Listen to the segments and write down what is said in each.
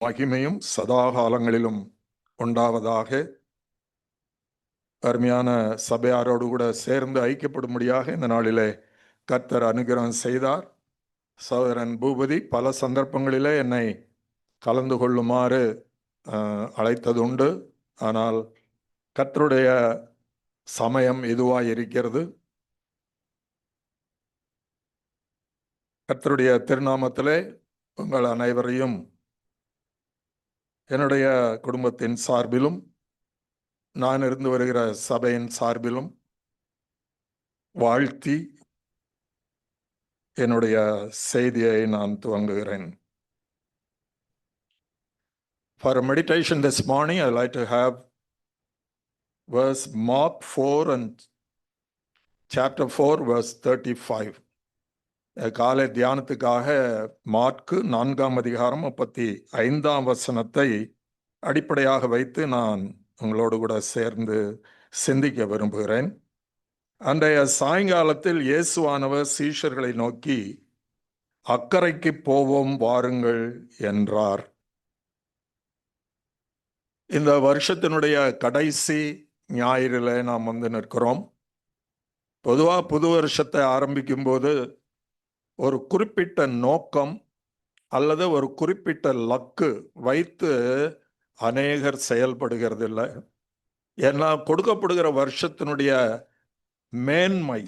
மகிமையும் சதாகாலங்களிலும் உண்டாவதாக. அருமையான சபையாரோடு கூட சேர்ந்து ஐக்கியப்படும்படியாக இந்த நாளிலே கர்த்தர் அனுகிரகம் செய்தார். சகோதரன் பூபதி பல சந்தர்ப்பங்களிலே என்னை கலந்து கொள்ளுமாறு அழைத்தது உண்டு. ஆனால் கர்த்தருடைய சமயம் இதுவாய் இருக்கிறது. கர்த்தருடைய திருநாமத்திலே உங்கள் அனைவரையும் என்னுடைய குடும்பத்தின் சார்பிலும் நான் இருந்து வருகிற சபையின் சார்பிலும் வாழ்த்தி என்னுடைய செய்தியை நான் துவங்குகிறேன். For a meditation this morning, I'd like to have verse Mark 4 and chapter 4 verse 35. காலை தியானத்துக்காக மார்க்கு 4ஆம் அதிகாரம் 35ஆம் வசனத்தை அடிப்படையாக வைத்து நான் உங்களோடு கூட சேர்ந்து சிந்திக்க விரும்புகிறேன். அன்றைய சாயங்காலத்தில் இயேசுவானவர் சீஷர்களை நோக்கி அக்கரைக்கு போவோம் வாருங்கள் என்றார். இந்த வருஷத்தினுடைய கடைசி ஞாயிறில் நாம் நிற்கிறோம். பொதுவாக புது வருஷத்தை ஆரம்பிக்கும் போது ஒரு குறிப்பிட்ட நோக்கம் அல்லது ஒரு குறிப்பிட்ட லக்கு வைத்து அநேகர் செயல்படுகிறது இல்லை. ஏன்னா கொடுக்கப்படுகிற வருஷத்தினுடைய மேன்மை,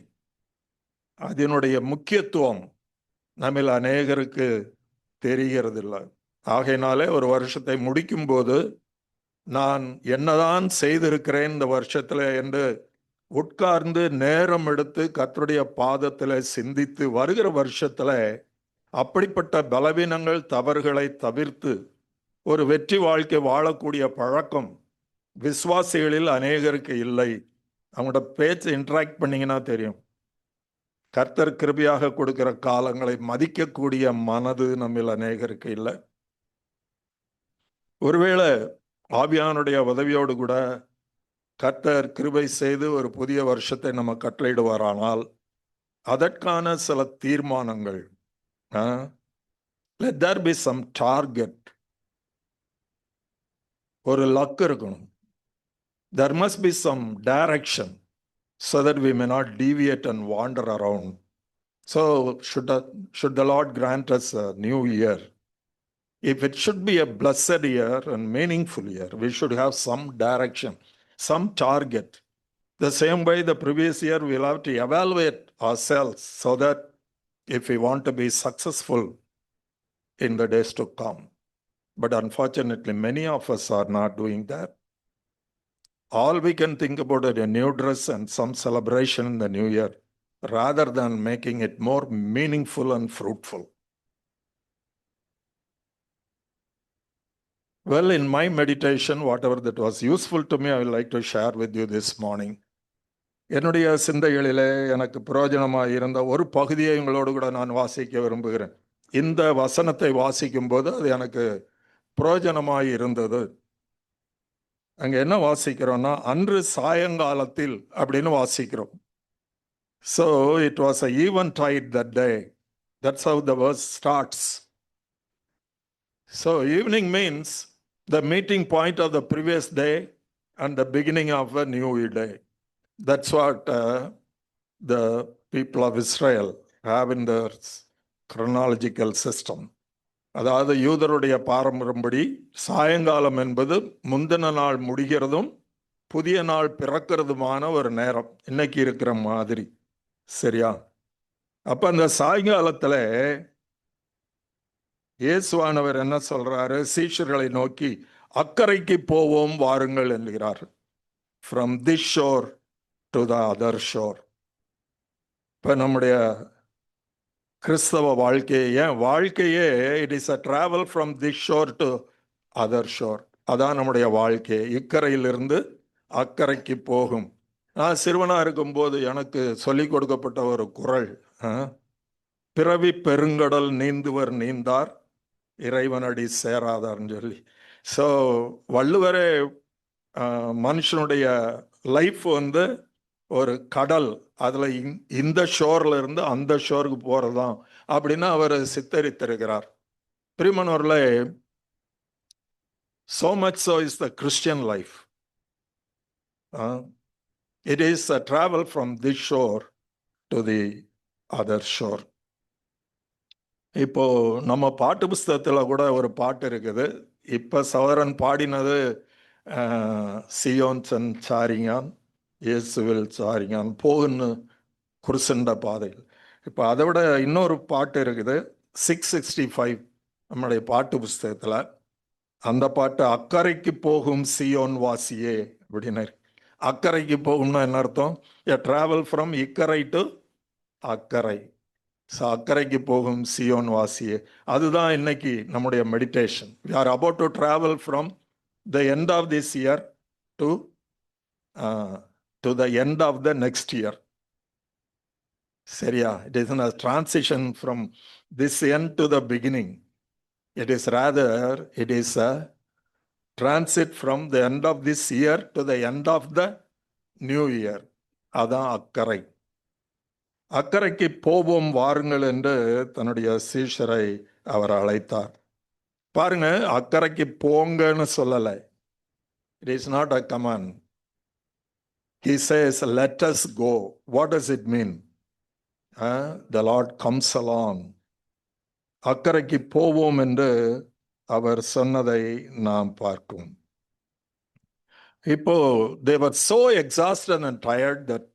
அதனுடைய முக்கியத்துவம் நம்மில் அநேகருக்கு தெரிகிறது இல்லை. ஆகையினாலே ஒரு வருஷத்தை முடிக்கும் போது நான் என்னதான் செய்திருக்கிறேன் இந்த வருஷத்துல என்று உட்கார்ந்து நேரம் எடுத்து கர்த்தருடைய பாதத்தில் சிந்தித்து வருகிற வருஷத்துல அப்படிப்பட்ட பலவீனங்கள் தவறுகளை தவிர்த்து ஒரு வெற்றி வாழ்க்கை வாழக்கூடிய பழக்கம் விசுவாசிகளில் அநேகருக்கு இல்லை. அவங்களோட பேச்சு இன்டராக்ட் பண்ணீங்கன்னா தெரியும். கர்த்தர் கிருபையாக கொடுக்கிற காலங்களை மதிக்கக்கூடிய மனது நம்மில் அநேகருக்கு இல்லை. ஒருவேளை ஆவியானுடைய உதவியோடு கூட கர்த்தர் கிருபை செய்து ஒரு புதிய வருஷத்தை நம்ம கட்டளையிடுவாரானால் அதற்கான சில தீர்மானங்கள், let there be some target, ஒரு லக் இருக்கணும். There must be some direction so that we may not deviate and wander around. So should the Lord grant us a new year, if it should be a blessed year and meaningful year, we should have some direction, some target. The same way the previous year we'll have to evaluate ourselves so that if we want to be successful in the days to come. But unfortunately, many of us are not doing that. All we can think about is a new dress and some celebration in the new year, rather than making it more meaningful and fruitful. Well, in my meditation, whatever that was useful to me, I would like to share with you this morning. என்னுடைய சிந்தைகளிலே எனக்கு பிரயோஜனமாக இருந்த ஒரு பகுதியை உங்களோடு கூட நான் வாசிக்க விரும்புகிறேன். இந்த வசனத்தை வாசிக்கும் போது அது எனக்கு பிரயோஜனமாக இருந்தது. அங்க என்ன வாசிக்கிறோம்னா, அன்று சாயங்காலத்தில் அப்படின்னு வாசிக்கிறோம். So it was an eventide that day. That's how the verse starts. So evening means the meeting point of the previous day and the beginning of a new day. That's what the people of Israel have in their chronological system. அதாவது யூதருடைய பாரம்பரியப்படி சாயங்காலம் என்பது முந்தின நாள் முடிகிறதும் புதிய நாள் பிறக்கிறதுமான ஒரு நேரம், இன்னைக்கு இருக்கிற மாதிரி. சரியா? அப்ப அந்த சாயங்காலத்துல இயேசுவானவர் என்ன சொல்றாரு? சீஷர்களை நோக்கி அக்கரைக்கு போவோம் வாருங்கள் என்கிறார். From this shore to the other shore. இப்ப நம்முடைய கிறிஸ்தவ வாழ்க்கையே it is a travel from this sure to other sure. அதான் நம்முடைய வாழ்க்கை, இக்கரையிலிருந்து அக்கறைக்கு போகும். நான் சிறுவனா இருக்கும்போது எனக்கு சொல்லிக் கொடுக்கப்பட்ட ஒரு குறள், பிறவி பெருங்கடல் நீந்துவர் நீந்தார் இறைவனடி சேராதார்னு சொல்லி. ஸோ வள்ளுவரே மனுஷனுடைய லைஃப் ஒரு கடல், அதில் இந்த ஷோர்ல இருந்து அந்த ஷோருக்கு போகிறதான் அப்படின்னு அவர் சித்தரித்திருக்கிறார். பிரிமனூரில் So much so is the Christian life. It is a travel from this shore to the other shore. இப்போ நம்ம பாட்டு புஸ்தகத்தில் கூட ஒரு பாட்டு இருக்குது. இப்போ சவரன் பாடினது சியோன் சென் சாரிங்கான் இயேசுவில் சாரிங்கான் போகுன்னு குருசண்ட பாதையில். இப்போ அதை விட இன்னொரு பாட்டு இருக்குது 665 நம்முடைய பாட்டு புஸ்தகத்தில். அந்த பாட்டு அக்கறைக்கு போகும் சியோன் வாசியே அப்படின்னு. அக்கறைக்கு போகும்னா என்ன அர்த்தம்? எ டிராவல் ஃப்ரம் இக்கரை டு அக்கரை. ஸோ அக்கறைக்கு போகும் சியோன் வாசியே, அதுதான் இன்னைக்கு நம்முடைய meditation. We are about to travel from the end of this year to the end of the next year. சரியா? It is a transition from this end to the beginning. It is rather, it is a transit from the end of this year to the end of the new year. அதான் அக்கறை. அக்கறைக்கு போவோம் வாருங்கள் என்று தன்னுடைய சீஷரை அவர் அழைத்தார். பாருங்க, அக்கறைக்கு போங்கன்னு சொல்லலை. It is not a command. He says, let us go. What does it mean? The Lord comes along. அக்கறைக்கு போவோம் என்று அவர் சொன்னதை நாம் பார்க்கும். இப்போ they were so exhausted and tired that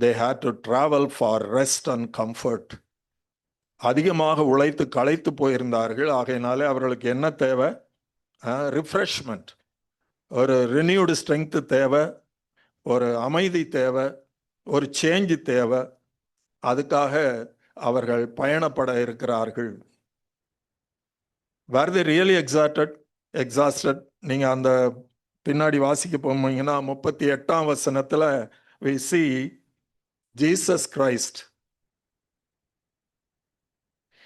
they had to travel for rest and comfort. அதிகமாக உழைத்து களைத்து போயிருந்தார்கள். ஆகையினாலே அவர்களுக்கு என்ன தேவை? ரிஃப்ரெஷ்மெண்ட், ஒரு ரினியூடு ஸ்ட்ரென்த் தேவை, ஒரு அமைதி தேவை, ஒரு சேஞ்சு தேவை. அதுக்காக அவர்கள் பயணப்பட இருக்கிறார்கள். were they really exhausted? நீங்க அந்த பின்னாடி வாசிக்க போனீங்கன்னா 38ஆம் வசனத்துல we see Jesus Christ.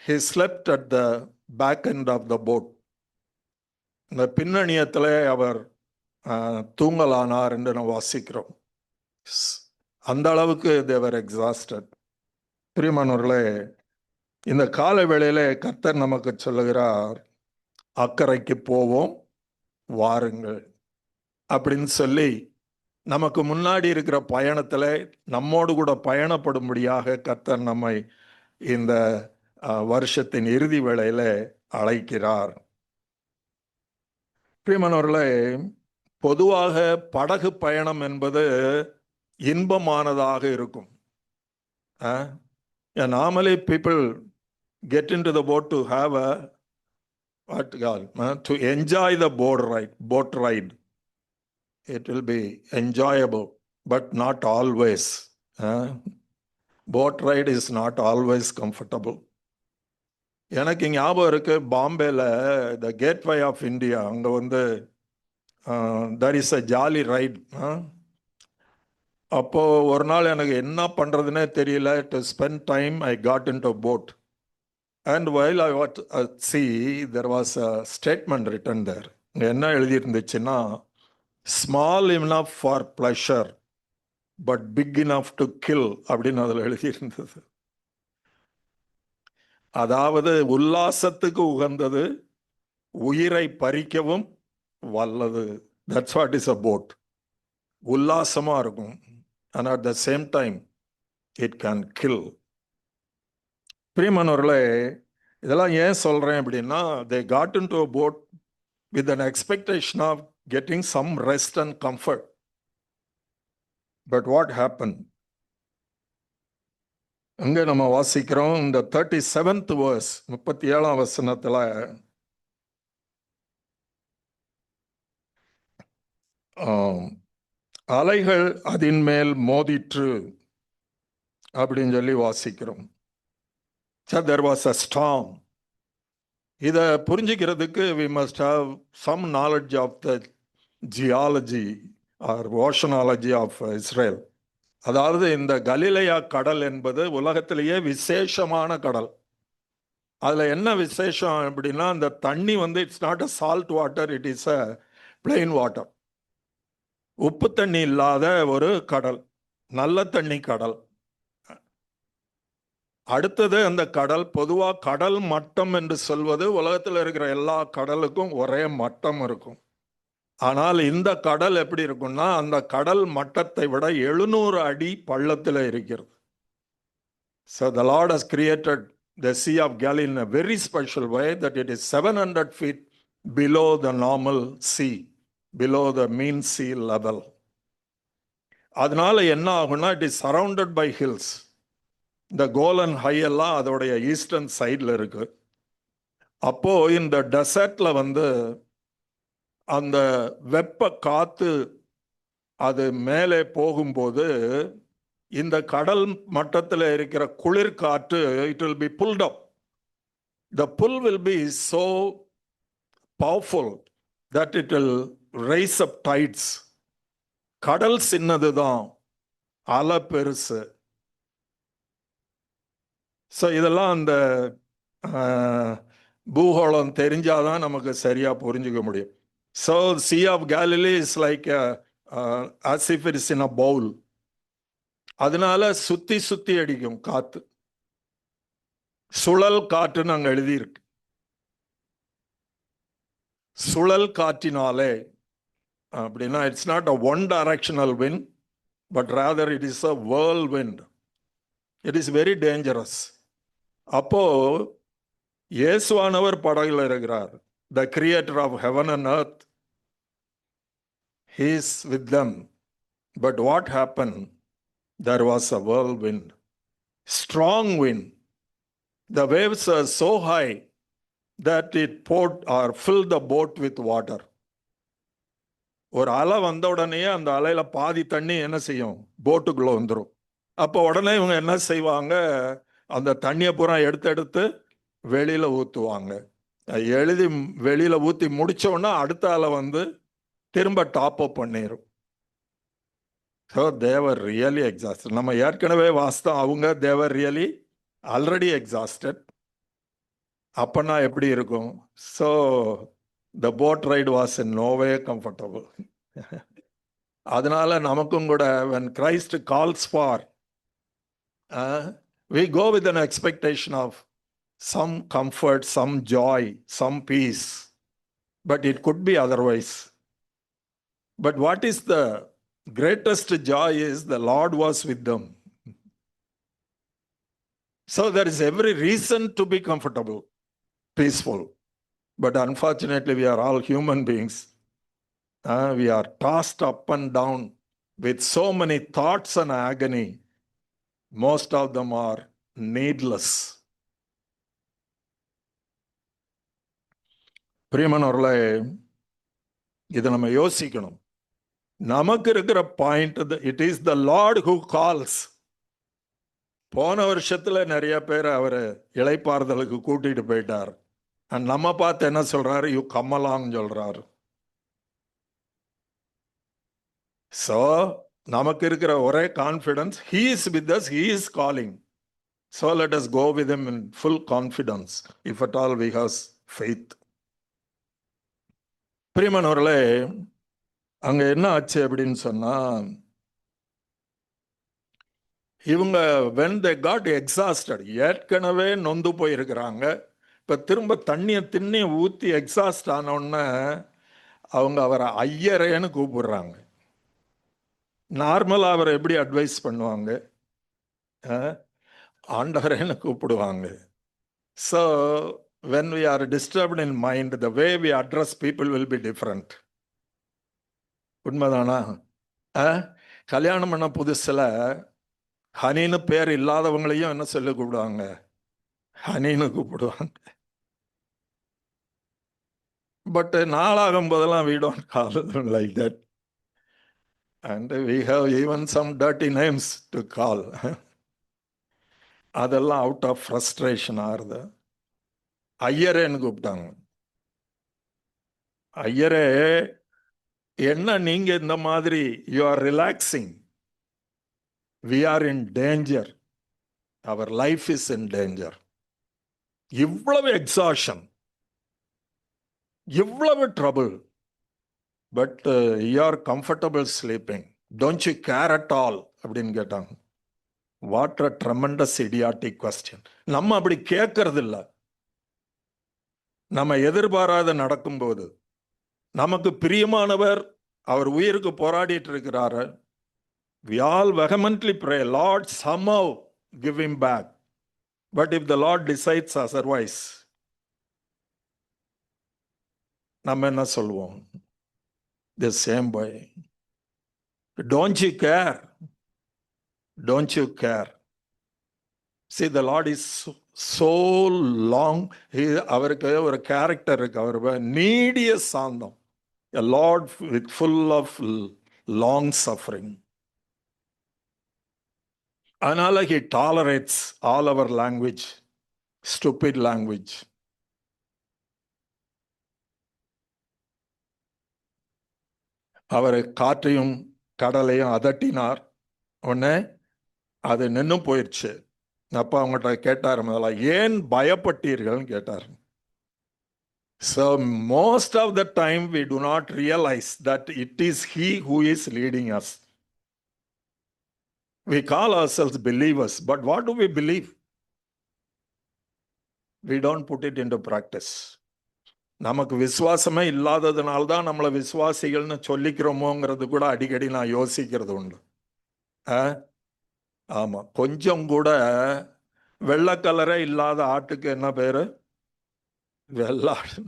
He slept at the back end of the boat. இந்த பின்னணியத்தில் அவர் தூங்கலானார் என்று நாம் வாசிக்கிறோம். அந்த அளவுக்கு they were exhausted. பிரியமானவர்களே, இந்த கால வேளையிலே கர்த்தர் நமக்கு சொல்லுகிறார், அக்கறைக்கு போவோம் வாருங்கள் அப்படின்னு சொல்லி நமக்கு முன்னாடி இருக்கிற பயணத்தில் நம்மோடு கூட பயணப்படும்படியாக கர்த்தர் நம்மை இந்த வருஷத்தின் இறுதி வேளையில அழைக்கிறார். பிரியமானவர்களே, பொதுவாக படகு பயணம் என்பது இன்பமானதாக இருக்கும். Normally people get into the boat to have to enjoy the boat ride. It will be enjoyable, but not always. Boat ride is not always comfortable. எனக்கு ஞாபகம் இருக்கு, பாம்பேல த கேட்வே ஆஃப் இந்தியா, அங்கே வந்து there is a jolly ride. அப்போ ஒரு நாள் எனக்கு என்ன பண்றதுன்னே தெரியல. To spend time I got into boat and while I was at sea there was a statement written there. என்ன எழுதி இருந்துச்சுன்னா, small enough for pleasure but big enough to kill அப்படின்னு அதில் எழுதி இருந்தது. அதாவது உல்லாசத்துக்கு உகந்தது, உயிரை பறிக்கவும் வல்லது. That's what is a boat. உல்லாசமா இருக்கும், and at the same time it can kill. பிரியமானவர்களே, இதெல்லாம் ஏன் சொல்றேன் அப்படின்னா, they got into a boat with an expectation of getting some rest and comfort. But what happened? அங்கே நம்ம வாசிக்கிறோம், இந்த 37th verse 37ஆம் வசனத்துல, அலைகள் அதன் மேல் மோதிற்று அப்படின்னு சொல்லி வாசிக்கிறோம். So there was a storm. இதை புரிஞ்சுக்கிறதுக்கு we must have some knowledge of the geology or oceanology of Israel. அதாவது இந்த கலிலேயா கடல் என்பது உலகத்திலேயே விசேஷமான கடல். அதுல என்ன விசேஷம் அப்படின்னா, இந்த தண்ணி வந்து it's not a salt water, it is a plain water. உப்பு தண்ணி இல்லாத ஒரு கடல், நல்ல தண்ணி கடல். அடுத்தது அந்த கடல். பொதுவா கடல் மட்டம் என்று சொல்வது உலகத்தில் இருக்கிற எல்லா கடலுக்கும் ஒரே மட்டம் இருக்கும். ஆனால் இந்த கடல் எப்படி இருக்கும்னா அந்த கடல் மட்டத்தை விட 700 அடி பள்ளத்தில் இருக்கிறது. So the Lord has created the Sea of Galilee in a very special way that it is 700 feet below the normal sea, below the mean sea level. அதனால என்ன ஆகும்னா it is surrounded by hills. இந்த colon high எல்லாம் அதோடைய eastern சைடில் இருக்கு. அப்போ இந்த டெசர்ட்ல அந்த வெப்ப காத்து அது மேலே போகும்போது இந்த கடல் மட்டத்தில் இருக்கிற குளிர் காற்று it will be pulled up. The pull will be so powerful that it will raise up tides. கடல் சின்னதுதான், அலை பெருசு. ஸோ இதெல்லாம் அந்த பூகோளம் தெரிஞ்சாதான் நமக்கு சரியா புரிஞ்சுக்க முடியும். So Sea of Galilee is like as if it is in a bowl. அதனால சுத்தி சுத்தி அடிக்கும் காத்து. சுழல் காற்றுன்னு அங்க எழுதியிருக்கு. சுழல் காற்றினாலே அப்படின்னா it's not a one directional wind, but rather it is a world wind. It is very dangerous. அப்போ இயேசுவானவர் படகுல இருக்கிறார். The creator of heaven and earth, he is with them. But what happened? There was a whirlwind, strong wind. The waves are so high that it poured or filled the boat with water. ஒரு அலை வந்த உடனே அந்த அலையில பாதி தண்ணி என்ன செய்யும்? போட்டுக்குள்ள வந்துடும். அப்போ உடனே இவங்க என்ன செய்வாங்க? அந்த தண்ணியை பூரா எடுத்து வெளியில ஊத்துவாங்க. எழுதி வெளியில ஊத்தி முடிச்ச உடனே அடுத்த அலை திரும்ப டாப் அப் பண்ணிடும். So they were really exhausted. நம்ம ஏற்கனவே வாஸ்தம் அவங்க தேவர் ரியலி ஆல்ரெடி எக்ஸாஸ்டட். அப்பனா எப்படி இருக்கும்? So the boat ride was in no way comfortable. அதனால நமக்கும் கூட when Christ calls for, we go with an expectation of some comfort, some joy, some peace, but it could be otherwise. But what is the greatest joy is the Lord was with them. So there is every reason to be comfortable, peaceful. But unfortunately, we are all human beings. We are tossed up and down with so many thoughts and agony. Most of them are needless. பிரியமானவர்களே, இதை நம்ம யோசிக்கணும். நமக்கு இருக்கிற point, it is the Lord who calls. போன வருஷத்துல நிறைய பேர் அவர் இளைப்பாறுதலுக்கு கூட்டிட்டு போயிட்டார். நம்ம பார்த்து என்ன சொல்றாரு? யூ கம் அலாங் சொல்றாரு. சோ நமக்கு இருக்கிற ஒரே confidence, he is with us, he is calling. So let us go with him in full confidence, if at all we have faith. பிரியமானவர்களே, அங்க என்ன ஆச்சு அப்படின்னு சொன்னா, இவங்க when they got exhausted, ஏற்கனவே நொந்து போயிருக்கிறாங்க. இப்ப திரும்ப தண்ணியை திண்ணி ஊத்தி எக்ஸாஸ்ட் ஆன உடனே அவங்க அவரை ஐயரேன்னு கூப்பிடுறாங்க. நார்மலா அவரை எப்படி அட்வைஸ் பண்ணுவாங்க? ஆண்டவரேன்னு கூப்பிடுவாங்க. So when we are disturbed in mind, the way we address people will be different. உண்மைதானா? கல்யாணம் பண்ண புதுசுல ஹனின்னு பேர் இல்லாதவங்களையும் என்ன சொல்லி கூப்பிடுவாங்க? ஹனின்னு கூப்பிடுவாங்க. பட் நாளாகும் போதெல்லாம் we don't call them like that. And we have even some dirty names to call. அதெல்லாம் அவுட் ஆஃப் ஃப்ரஸ்ட்ரேஷன் ஆறுது. ஐயரேன்னு கூப்பிட்டாங்க. ஐயரே, என்ன நீங்க இந்த மாதிரி you are relaxing, we are in danger, our life is in danger. இவ்வளவு எக்ஸாஷன், இவ்வளவு trouble, but you are comfortable sleeping, don't you care at all அப்படின்னு கேட்டாங்க. What a tremendous idiotic question. நம்ம அப்படி கேட்கறது இல்ல. நம்ம எதிர்பாராத நடக்கும்போது, நமக்கு பிரியமானவர் அவர் உயிருக்கு போராடிட்டு இருக்கிறாரு, we all vehemently pray, Lord somehow give him back. But if the Lord decides otherwise, நம்ம என்ன சொல்லுவோம்? The same way. Don't you care? Don't you care? See, the Lord is so long. அவருக்கு ஒரு கேரக்டர் இருக்கு. அவர் நீடிய சாந்தம். A Lord with full of long suffering. அதனால he tolerates all our language, stupid language. அவர் காற்றையும் கடலையும் அதட்டினார். உடனே அது நின்று போயிடுச்சு. அப்ப அவங்ககிட்ட கேட்டார், முதல்ல ஏன் பயப்பட்டீர்கள் கேட்டார். So most of the time we do not realize that it is he who is leading us. We call ourselves believers, but what do we believe? We don't put it into practice. நமக்கு விசுவாசமே இல்லாததுனால தான் நம்மளை விசுவாசிகள்னு சொல்லிக்கிறோமோங்கிறது கூட அடிக்கடி நான் யோசிக்கிறது உண்டு. ஆமா, கொஞ்சம் கூட வெள்ளை கலரே இல்லாத ஆட்டுக்கு என்ன பேரு? வெள்ளாடு.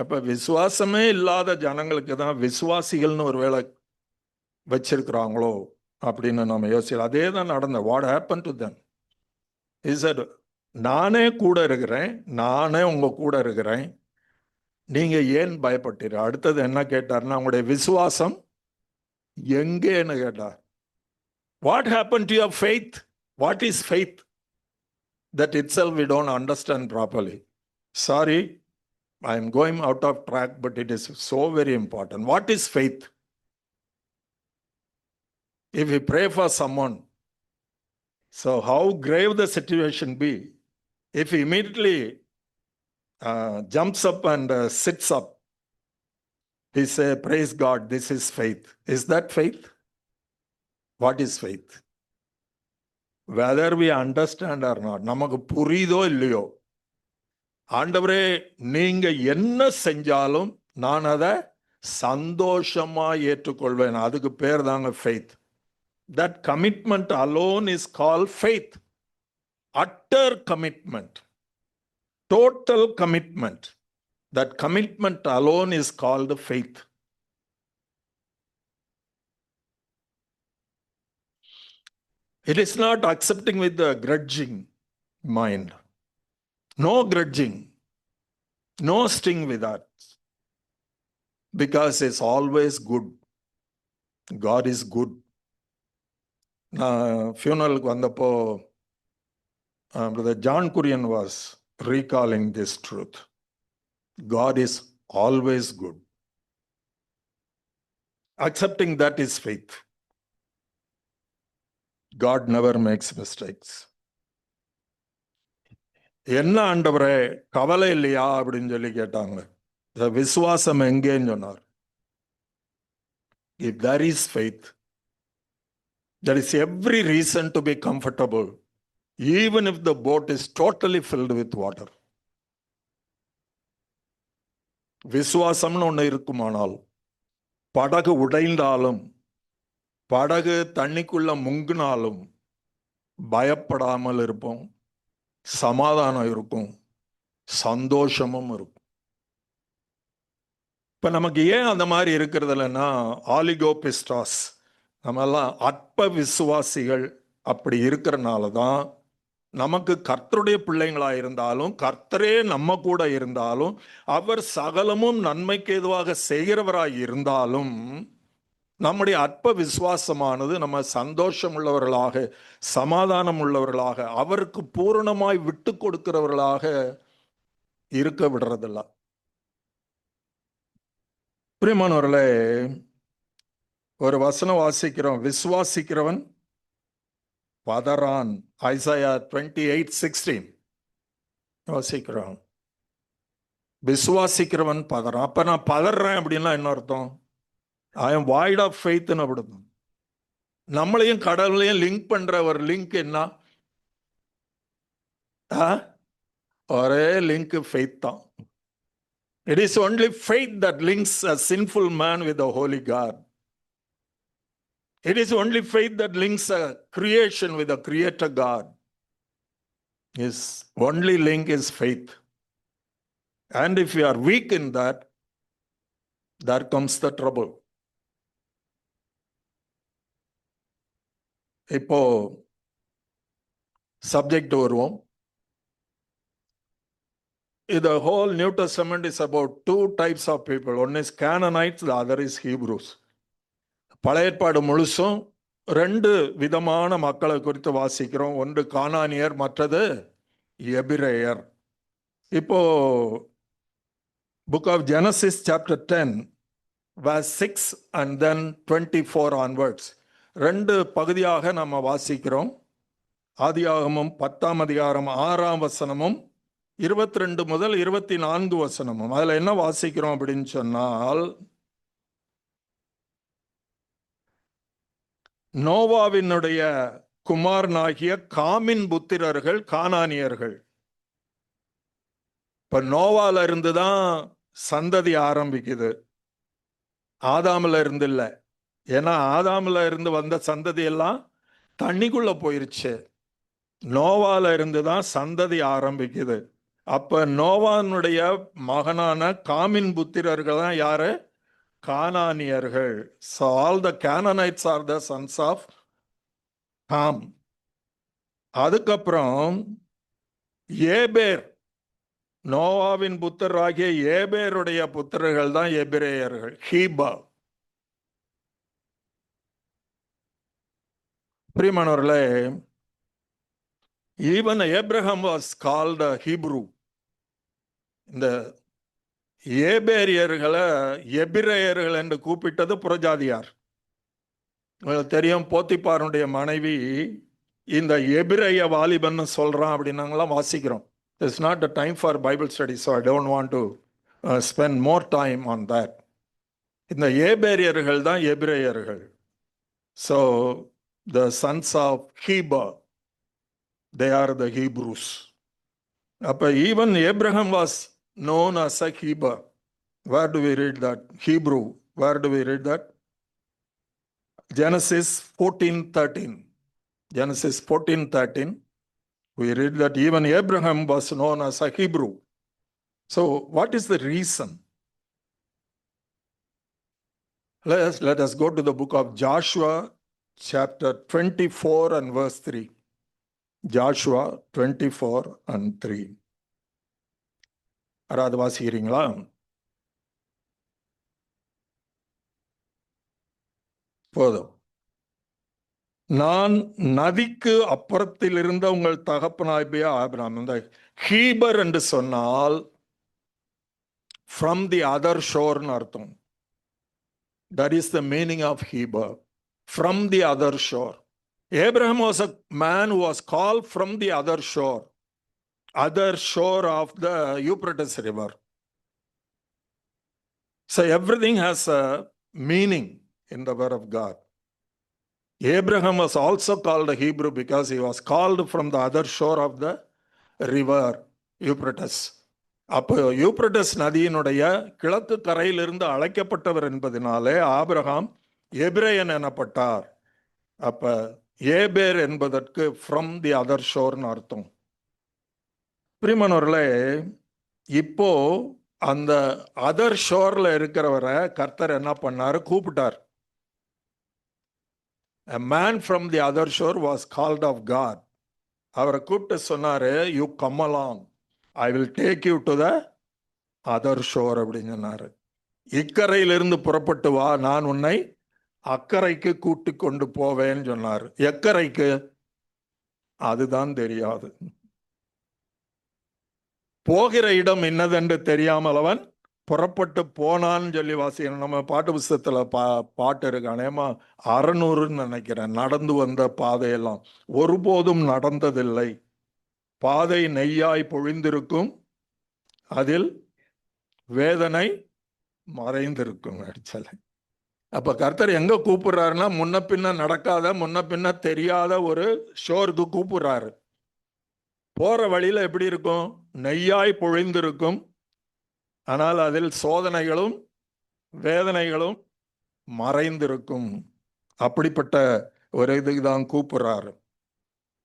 அப்ப விசுவாசமே இல்லாத ஜனங்களுக்கு தான் விசுவாசிகள்னு ஒரு வேளை வச்சிருக்கிறாங்களோ அப்படின்னு நம்ம யோசிக்கலாம். அதே தான் நடந்த. What happen to them is that நானே கூட இருக்கிறேன், நானே உங்க கூட இருக்கிறேன், நீங்க ஏன் பயப்பட்டீங்க? அடுத்தது என்ன கேட்டார்னா, உங்களுடைய விசுவாசம் எங்கேன்னு கேட்டார். What happen to your faith? What is faith? That itself we don't understand properly. Sorry, I am going out of track, but it is so very important. What is faith? If we pray for someone, so how grave the situation be, if he immediately jumps up and sits up, he say, praise God, this is faith. Is that faith? What is faith? Whether we understand or not, நமக்கு புரியுதோ இல்லையோ, ஆண்டவரே நீங்க என்ன செஞ்சாலும் நான் அதை சந்தோஷமா ஏற்றுக்கொள்வேன், அதுக்கு பேர் தாங்க faith. That commitment alone is called faith. Utter commitment, total commitment. That commitment alone is called faith. It is not accepting with the grudging mind. No grudging, no sting with that, because it's always good. God is good. Funeral வந்தப்போ Brother John Kurian was recalling this truth. God is always good. Accepting that is faith. God never makes mistakes. என்ன ஆண்டவரே கவலை இல்லையா அப்படின்னு சொல்லி கேட்டாங்க. விசுவாசம் எங்கேன்னு சொன்னார். If there is faith, there is every reason to be comfortable, even if the boat is totally filled with water. விசுவாசம்னு ஒன்று இருக்குமானால், படகு உடைந்தாலும், படகு தண்ணிக்குள்ள முங்கினாலும் பயப்படாமல் இருப்போம், சமாதானம் இருக்கும், சந்தோஷமும் இருக்கும். இப்ப நமக்கு ஏன் அந்த மாதிரி இருக்கிறது இல்லைன்னா, ஆலிகோபிஸ்டாஸ், நம்ம எல்லாம் அற்ப விசுவாசிகள். அப்படி இருக்கிறனால தான் நமக்கு கர்த்தருடைய பிள்ளைங்களா இருந்தாலும், கர்த்தரே நம்ம கூட இருந்தாலும், அவர் சகலமும் நன்மைக்கு ஏதுவாக செய்கிறவராய் இருந்தாலும், நம்முடைய அற்ப விசுவாசமானது நம்ம சந்தோஷம் உள்ளவர்களாக, சமாதானம் உள்ளவர்களாக, அவருக்கு பூரணமாய் விட்டு கொடுக்கிறவர்களாக இருக்க விடுறதில்ல. பிரியமானவர்களே, ஒரு வசனம் வாசிக்கிறோம், விசுவாசிக்கிறவன் பதறான். ஐசாயா 28:16 வாசிக்கிறோம். விசுவாசிக்கிறவன் பதறான். அப்ப நான் பதறேன் அப்படின்னா என்ன அர்த்தம்? I am void of faith. நம்மளையும் கடவுளையும் லிங்க் பண்ற ஒரு லிங்க் என்ன? ஒரே லிங்க் ஃபெய்த் தான். It is only faith that links a sinful man with the holy God. It is only faith that links a creation with the creator God. His only link is faith. And if you are weak in that, there comes the trouble. இப்போ subject வருவோம். The whole New Testament is about two types of people. One is Canaanites, the other is Hebrews. பழைய ஏற்பாடு முழுசும் ரெண்டு விதமான மக்களை குறித்து வாசிக்கிறோம். ஒன்று கானானியர், மற்றது எபிரேயர். இப்போ book of Genesis chapter 10 verse 6 and then 24 onwards ரெண்டு பகுதியாக நம்ம வாசிக்கிறோம். ஆதியாகமம் 10ஆம் அதிகாரம் 6ஆம் வசனமும் 22 முதல் 24 வசனமும். அதுல என்ன வாசிக்கிறோம் அப்படின்னு சொன்னால், நோவாவினுடைய குமாரனாகிய காமின் புத்திரர்கள் கானானியர்கள். இப்ப நோவால இருந்துதான் சந்ததி ஆரம்பிக்குது, ஆதாமில் இருந்து இல்ல. ஏன்னா ஆதாமில் இருந்து வந்த சந்ததி எல்லாம் தண்ணிக்குள்ள போயிருச்சு. நோவால இருந்துதான் சந்ததி ஆரம்பிக்குது. அப்ப நோவானுடைய மகனான காமின் புத்திரர்கள் தான் யாரு? கானானியர்கள். So all the Canaanites are the sons of Ham. அதுக்கப்புறம் ஏபேர், நோவாவின் புத்திரராகிய ஏபேருடைய புத்திரர்கள் தான் எபிரேயர்கள், ஹீபா. பிரியமானவர்களே, even Abraham was called a Hebrew. இந்த ஏபேரியர்களை எபிரேயர்கள் என்று கூப்பிட்டது புறஜாதியார். உங்களுக்கு தெரியும், போத்திபாருடைய மனைவி இந்த எபிரேய வாலிபன் சொல்றான் அப்படின்னாங்களாம் வாசிக்கிறோம். It's not the time for Bible study, so I don't want to spend more time on that. இந்த ஏபேரியர்கள் தான் எபிரேயர்கள். So the sons of Heba, they are the Hebrews. அப்ப even Abraham was known as a Hebrew. Where do we read that? Hebrew. Where do we read that? Genesis 14:13. Genesis 14:13. We read that even Abraham was known as a Hebrew. So what is the reason? Let us go to the book of Joshua chapter 24 and verse 3. Joshua 24 and 3. யாராவது வாசிக்கிறீங்களா? போதும். நான் நதிக்கு அப்புறத்தில் இருந்த உங்கள் தகப்பனாகிய Abraham. இந்த Heber என்று சொன்னால் from the other shore ன்னு அர்த்தம். That is the meaning of Heber, from the other shore. Abraham was a man who was called from the other shore of the Euphrates River. So everything has a meaning in the word of God. Abraham was also called a Hebrew because he was called from the other shore of the river Euphrates. அப்போ யூப்ரட்டஸ் நதியினுடைய கிழக்கு கரையிலிருந்து அழைக்கப்பட்டவர் என்பதனாலே Abraham எபிரேயன் எனப்பட்டார். அப்ப ஏபேர் என்பதற்கு from the other ஷோர்னு அர்த்தம். பிரியமானவர்களே, இப்போ அந்த அதர் ஷோர்ல இருக்கிறவரை கர்த்தர் என்ன பண்ணாரு? கூப்பிட்டார். A man from the other shore was called of God. அவரை கூப்பிட்டு சொன்னாரு, you come along, I will take you to the other shore அப்படின்னு சொன்னாரு. இக்கரையிலிருந்து புறப்பட்டு வா, நான் உன்னை அக்கறைக்கு கூட்டி கொண்டு போவேன்னு சொன்னார். எக்கரைக்கு? அதுதான் தெரியாது. போகிற இடம் என்னதென்று தெரியாமல் அவன் புறப்பட்டு போனான்னு சொல்லி வாசிக்கணும். நம்ம பாட்டு புஸ்தகத்துல பாட்டு இருக்கு, அநேகமா 600ன்னு நினைக்கிறேன். நடந்து வந்த பாதையெல்லாம் ஒருபோதும் நடந்ததில்லை, பாதை நெய்யாய் பொழிந்திருக்கும், அதில் வேதனை மறைந்திருக்கும். அடிச்சலை அப்ப கர்த்தர் எங்க கூப்பிடுறாருன்னா, முன்ன பின்ன நடக்காத, முன்ன பின்ன தெரியாத ஒரு ஷோருக்கு கூப்பிடுறாரு. போற வழியில எப்படி இருக்கும்? நெய்யாய் பொழிந்திருக்கும். ஆனால் அதில் சோதனைகளும் வேதனைகளும் மறைந்திருக்கும். அப்படிப்பட்ட ஒரு இதுக்கு தான் கூப்பிடுறாரு.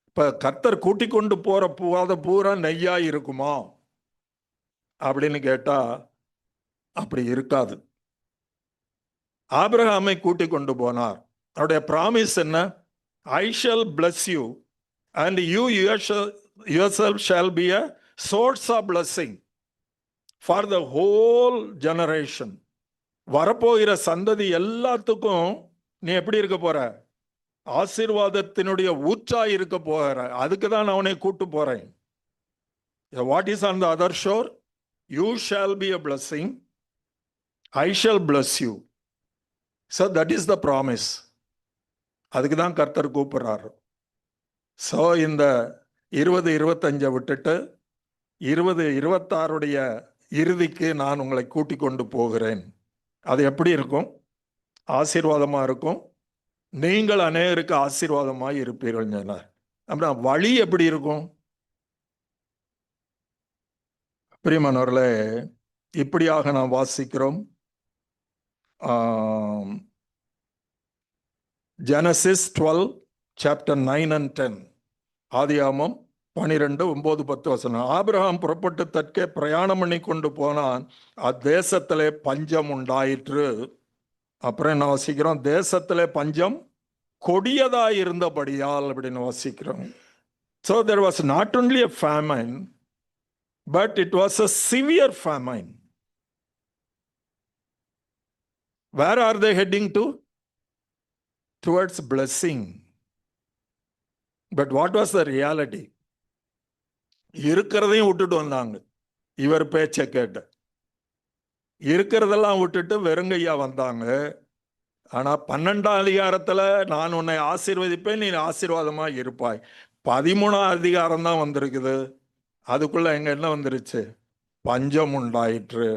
இப்ப கர்த்தர் கூட்டிக் கொண்டு போற பாதை பூரா நெய்யாய் இருக்குமா அப்படின்னு கேட்டா அப்படி இருக்காது. ஆபிரகாமை கூட்டிக் கொண்டு போனார். அவருடைய பிராமிஸ் என்ன? I shall bless you and you yourself shall be a source of blessing for the whole generation. வரப்போகிற சந்ததி எல்லாத்துக்கும் நீ எப்படி இருக்க போற? ஆசீர்வாதத்தினுடைய ஊற்றாய் இருக்க போகிற. அதுக்கு தான் அவனை கூட்டு போறேன். What is on the other shore? You shall be a blessing. I shall bless you. So that is the promise. அதுக்கு தான் கர்த்தர் கூப்பிடுறாரு. ஸோ இந்த 20-25 விட்டுட்டு 20-26 இறுதிக்கு நான் உங்களை கூட்டிக் கொண்டு போகிறேன். அது எப்படி இருக்கும்? ஆசீர்வாதமா இருக்கும். நீங்கள் அநேகருக்கு ஆசீர்வாதமாய் இருப்பீர்கள். அப்படின்னா வழி எப்படி இருக்கும்? பிரியமானவர்களே, இப்படியாக நாம் வாசிக்கிறோம். Genesis 12 chapter 9 and 10. ஆதியாகமம் 12, 9, 10 வசனம். ஆபிரகாம் புறப்பட்டு தற்கே பிரயாணம் பண்ணி கொண்டு போனான். அத்தேசத்திலே பஞ்சம் உண்டாயிற்று. அப்புறம் என்ன வாசிக்கிறோம்? தேசத்திலே பஞ்சம் கொடியதாய் இருந்தபடியால் அப்படின்னு வாசிக்கிறோம். So there was not only a famine, but it was a severe famine. Where are they heading to? Towards blessing. But what was the reality? இருக்கிறதையும் விட்டுட்டு வந்தாங்க. இவர் பேச்சை கேட்டு இருக்கிறதெல்லாம் விட்டுட்டு வெறுங்கையா வந்தாங்க. ஆனா 12ஆம் அதிகாரத்துல நான் உன்னை ஆசீர்வதிப்பேன், நீ ஆசீர்வாதமா இருப்பாய். 13ஆம் அதிகாரம் தான் வந்திருக்குது. அதுக்குள்ள எங்க என்ன வந்துருச்சு? பஞ்சம் உண்டாயிற்று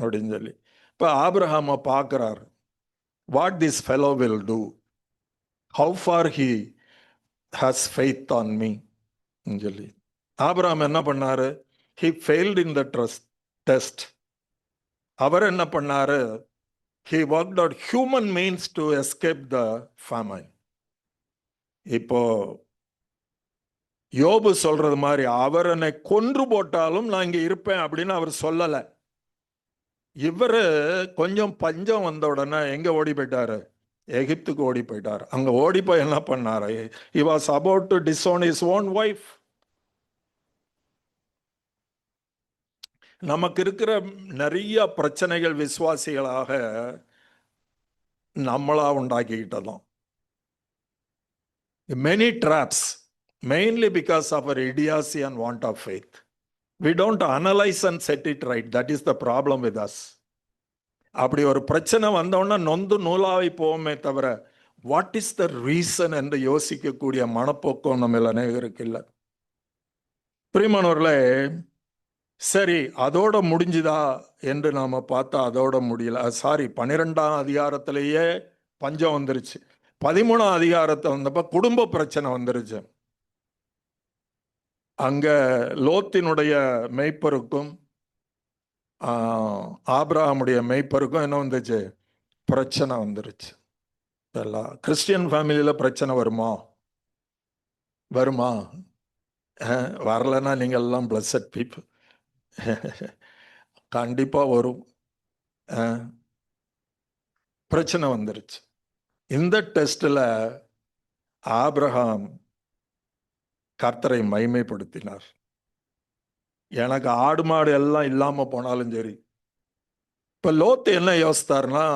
அப்படின்னு சொல்லி. இப்ப ஆபிரகாம பார்க்கிறார். What this fellow will do, how far he has faith on me சொல்லி. ஆபிரகாம் என்ன பண்ணாரு? He failed in the test. அவர் என்ன பண்ணாரு? he worked out human means to escape the famine. இப்போ யோபு சொல்றது மாதிரி, அவர் என்னை கொன்று போட்டாலும் நான் இங்க இருப்பேன் அப்படின்னு அவர் சொல்லல. இவரு கொஞ்சம் பஞ்சம் வந்த உடனே எங்க ஓடி போயிட்டாரு? எகிப்துக்கு ஓடி போயிட்டார். அங்க ஓடி போய் என்ன பண்ணாரு? he was about to disown his own wife. நமக்கு இருக்கிற நிறைய பிரச்சனைகள் விசுவாசிகளாக நம்மளா உண்டாக்கிக்கிட்டதும். Many traps, mainly because of our idiocy and want of faith. We don't analyze and set it right. That is the problem with us. அப்படி ஒரு பிரச்சனை வந்தோன்னா நொந்து நூலாவி போவோமே தவிர வாட் இஸ் த ரீசன் என்று யோசிக்கக்கூடிய மனப்போக்கம் நம்ம அநேகருக்கு இல்லை. பிரியமானவர்களே, சரி அதோட முடிஞ்சுதா என்று நாம பார்த்தா அதோட முடியல. சாரி, 12ஆம் அதிகாரத்திலேயே பஞ்சம் வந்துருச்சு. 13ஆம் அதிகாரத்தை வந்தப்ப குடும்ப பிரச்சனை வந்துருச்சு. அங்க லோத்தினுடைய மெய்ப்பருக்கும் ஆபிரகாமுடைய மெய்ப்பருக்கும் என்ன வந்துச்சு? பிரச்சனை வந்துருச்சு. கிறிஸ்டியன் ஃபேமிலியில பிரச்சனை வருமா? வருமா? வரலன்னா நீங்க எல்லாம் பிளஸட் பீப்புள். கண்டிப்பா வரும். பிரச்சனை வந்துருச்சு. இந்த டெஸ்ட்ல ஆபிரகாம் கர்த்தரை மகிமைப்படுத்தினார். எனக்கு ஆடு மாடு எல்லாம் இல்லாம போனாலும் சரி. இப்ப லோத்து என்ன யோசித்தார்னா,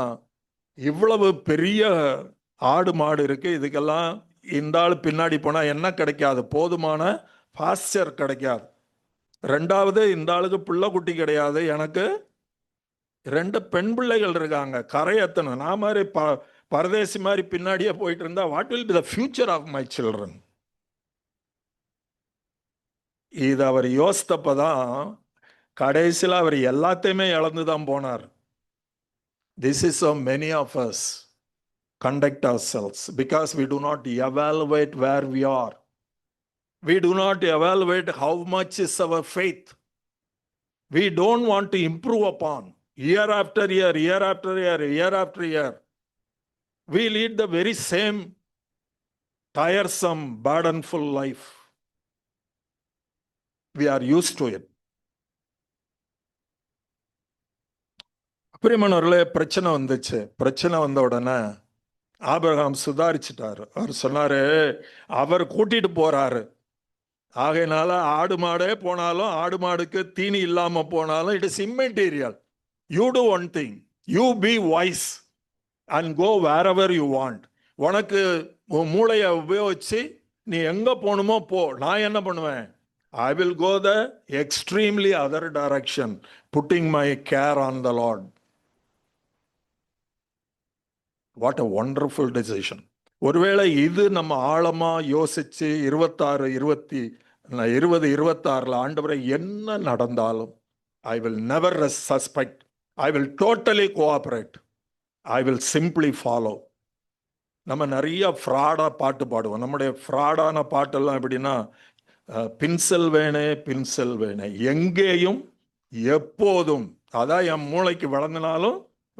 இவ்வளவு பெரிய ஆடு மாடு இருக்கு, இதுக்கெல்லாம் இந்த ஆள் பின்னாடி போனா என்ன கிடைக்காது? போதுமான பாஸ்டர் கிடைக்காது. ரெண்டாவது, இந்த ஆளுக்கு பிள்ளை குட்டி கிடையாது, எனக்கு 2 பெண் பிள்ளைகள் இருக்காங்க, கரையத்தணும். நான் மாதிரி பரதேசி மாதிரி பின்னாடியே போயிட்டு இருந்தா what will be the future of my children? இது அவர் யோசித்தப்பதான் கடைசியில் அவர் எல்லாத்தையுமே இழந்துதான் போனார். This is so many of us. conduct ourselves because we do not evaluate where we are. We do not evaluate how much is our faith. We don't want to improve upon year after year, year after year, year after year. We lead the very same tiresome, burdenful life. We are used to it. பிரியமானவர்களே, பிரச்சனை வந்துச்சு. பிரச்சனை வந்த உடனே Abraham சுதாரிச்சிட்டாரு. அவர் சொன்னாரு, அவர் கூட்டிட்டு போறாரு, ஆகையினால ஆடு மாடே போனாலும், ஆடு மாடுக்கு தீனி இல்லாம போனாலும், it is immaterial. You do one thing, you be wise and go wherever you want. உனக்கு மூளையை உபயோகிச்சு நீ எங்க போகணுமோ போ. நான் என்ன பண்ணுவேன்? I will go the extremely other direction, putting my care on the Lord. What a wonderful decision. ஒருவேளை இது நம்ம ஆழமா யோசிச்சு 2026 ஆண்டவரை என்ன நடந்தாலும், I will never suspect, I will totally cooperate, I will simply follow. நம்ம நிறைய ஃப்ராடா பாட்டு பாடுவோம். நம்முடைய ஃப்ராடான பாட்டெல்லாம் எப்படின்னா, பின்சல் வேணே பின்சல் வேணே, எங்கேயும் எப்போதும். அதான் என் மூளைக்கு விளங்கினாலும்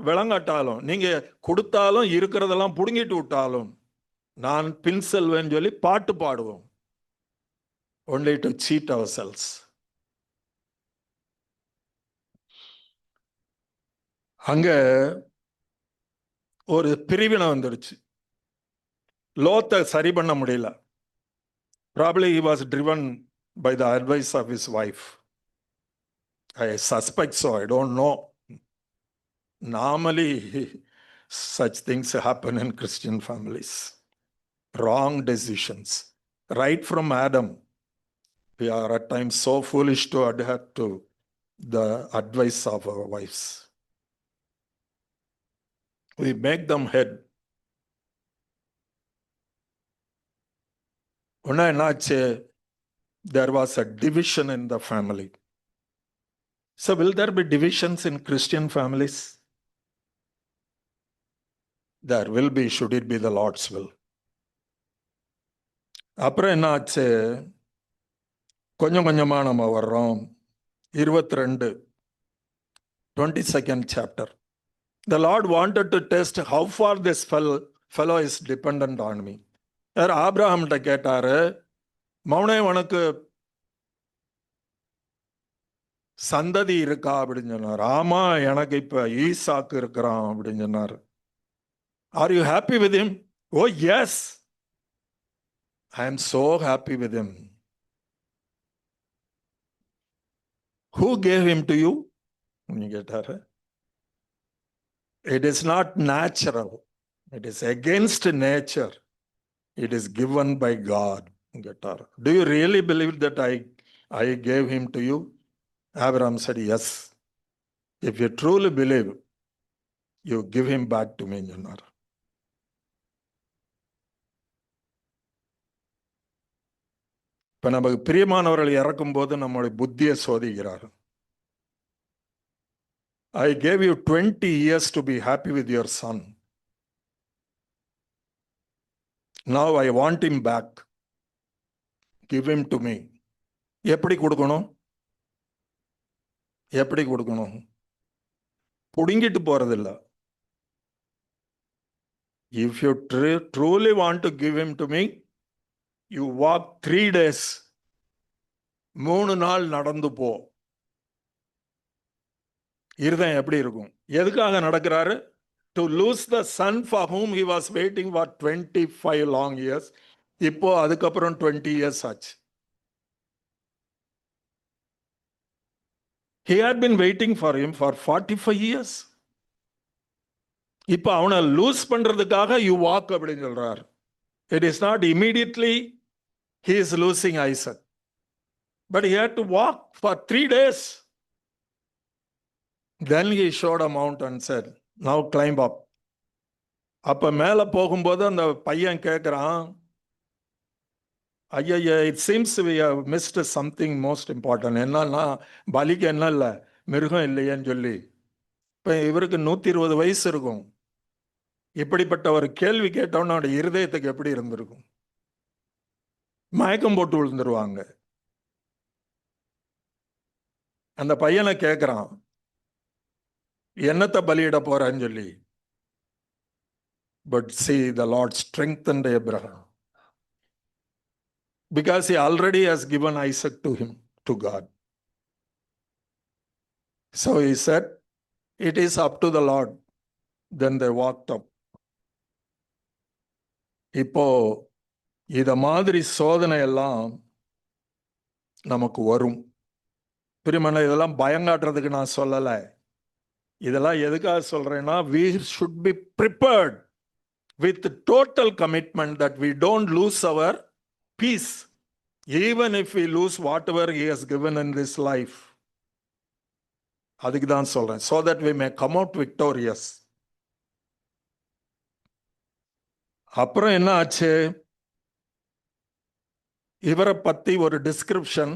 விளங்காட்டாலும், நீங்க கொடுத்தாலும் இருக்கிறதெல்லாம் புடுங்கிட்டு விட்டாலும் நான் பின்செல்வேன்னு சொல்லி பாட்டு பாடுவோம். only to cheat ourselves. அங்க ஒரு பிரிவினை வந்துடுச்சு. லோத்தை சரி பண்ண முடியல. Probably he was driven by the advice of his wife. I suspect so, I don't know. Normally such things happen in Christian families. Wrong decisions. Right from Adam, we are at times so foolish to adhere to the advice of our wives. We make them head. There was a division in the family. So will there be divisions in Christian families? There will be, should it be the Lord's will. அப்புறம் என்ன ஆச்சு? கொஞ்சம் கொஞ்சமா நம்ம வர்றோம். 22nd chapter. The Lord wanted to test how far this fellow is dependent on me. ஆபிரகாம்கிட்ட கேட்டாரு, மௌனே உனக்கு சந்ததி இருக்கா அப்படின்னு சொன்னார். ஆமா, எனக்கு இப்ப ஈசாக்கு இருக்கிறான் அப்படின்னு சொன்னார். Are you happy with him? Oh yes, I am so happy with him. Who gave him to you? கேட்டாரு. It is not natural, it is against nature, it is given by God. கேட்டார். Do you really believe that I gave him to you? Abraham said, yes. If you truly believe, you give him back to me. இப்ப நமக்கு பிரியமானவர்கள் இறக்கும் போது நம்முடைய புத்தியை சோதிக்கிறார். I gave you 20 years to be happy with your son. Now I want him back. Give him to me. எப்படி கொடுக்கணும்? எப்படி கொடுக்கணும்? புடுங்கிட்டு போறதில்லை. If you truly want to give him to me, you walk 3 days. 3 நாள் நடந்து போ. இருதயம் எப்படி இருக்கும்? எதுக்காக நடக்கிறாரு? To lose the son for whom he was waiting for 25 long years. இப்போ அதுக்கப்புறம் 20 years ஆச்சு. He had been waiting for him for 45 years. இப்போ அவனை லூஸ் பண்றதுக்காக you walk அப்படின்னு சொல்றார். It is not immediately he is losing Isaac, but he had to walk for 3 days. Then he showed a mountain and said, now climb up. அப்ப மேல போகும்போது அந்த பையன் கேட்கிறான், ஐயா, it seems we have missed something most important. என்னன்னா, பலிக்கு என்ன இல்லை, மிருகம் இல்லையேன்னு சொல்லி. இப்ப இவருக்கு 120 வயசு இருக்கும். இப்படிப்பட்ட ஒரு கேள்வி கேட்டோன்னா அவனுடைய இருதயத்துக்கு எப்படி இருந்திருக்கும்? மயக்கம் போட்டு விழுந்துருவாங்க. அந்த பையனை கேட்கிறான், என்னத்தை பலியிட போறான்னு சொல்லி. But see, the Lord strengthened Abraham because he already has given Isaac to him, to God. So he said, it is up to the Lord. Then they walked up. இப்போ இத மாதிரி சோதனை எல்லாம் நமக்கு வரும். பிரியமான, இதெல்லாம் பயங்காட்டுறதுக்கு நான் சொல்லல. இதெல்லாம் எதுக்காக சொல்றேன்னா, we should be prepared with total commitment that we don't lose our peace, even if we lose whatever he has given in this life. அதுக்கு தான் சொல்றேன், so that we may come out victorious. அப்புறம் என்ன ஆச்சு? இவரை பத்தி ஒரு description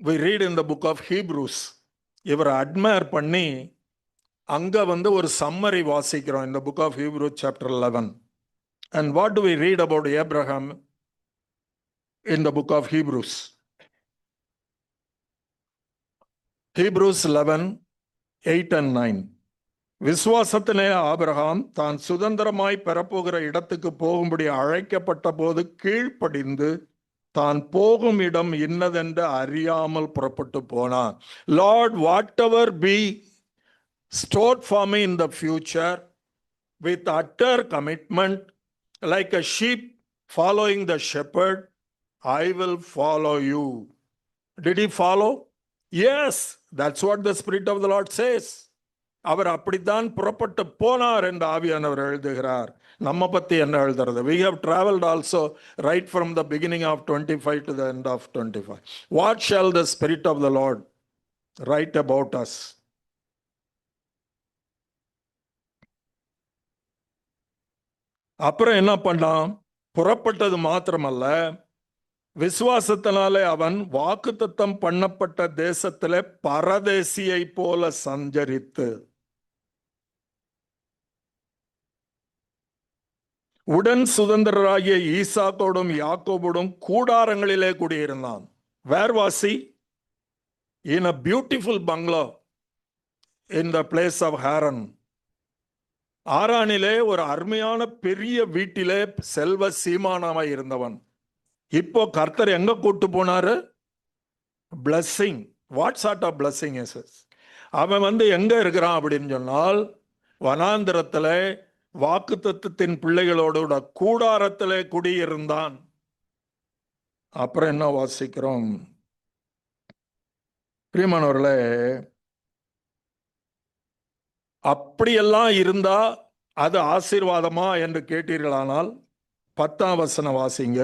we read in the book of Hebrews. இவரை அட்மையர் பண்ணி அங்க ஒரு சம்மரி வாசிக்கிறோம் in the book of Hebrews chapter 11. And what do we read about Abraham in the book of Hebrews? Hebrews 11, 8 and 9. விசுவாசத்திலே ஆபிரகாம் தான் சுதந்திரமாய் பெறப்போகிற இடத்துக்கு போகும்படி அழைக்கப்பட்ட போது கீழ்ப்படிந்து தான் போகும் இடம் இன்னதென்று அறியாமல் புறப்பட்டு போனான். Lord, whatever be stored for me in the future, with utter commitment, like a sheep following the shepherd, I will follow you. Did he follow? Yes, that's what the Spirit of the Lord says. அவர் அப்படித்தான் புறப்பட்டு போனார் என்று ஆவியானவர் எழுதுகிறார். நம்ம பத்தி என்ன எழுதுறது? We have traveled also right from the beginning of 25 to the end of 25. What shall the Spirit of the Lord write about us? அப்புறம் என்ன பண்ணான்? புறப்பட்டது மாத்திரமல்ல, விசுவாசத்தினாலே அவன் வாக்குத்தத்தம் பண்ணப்பட்ட தேசத்திலே பரதேசியை போல சஞ்சரித்து உடன் சுதந்திரராகிய ஈசாக்கோடும் யாக்கோபோடும் கூடாரங்களிலே குடியிருந்தான். Where was he? In a beautiful bungalow in the place of Haran. ஆரானிலே ஒரு அருமையான பெரிய வீட்டிலே செல்வ சீமானாய் இருந்தவன். இப்போ கர்த்தர் எங்க கூட்டு போனாரு? blessing. What sort of blessing is this? அவன் எங்க இருக்கிறான் அப்படின்னு சொன்னால், வனாந்திரத்திலே வாக்குத்தத்தத்தின் பிள்ளைகளோட கூடாரத்திலே குடியிருந்தான். அப்புறம் என்ன வாசிக்கிறோம்? பிரியமானவர்களே, அப்படியெல்லாம் இருந்தா அது ஆசீர்வாதமா என்று கேட்டீர்களானால் 10ஆம் வசனம் வாசிங்க.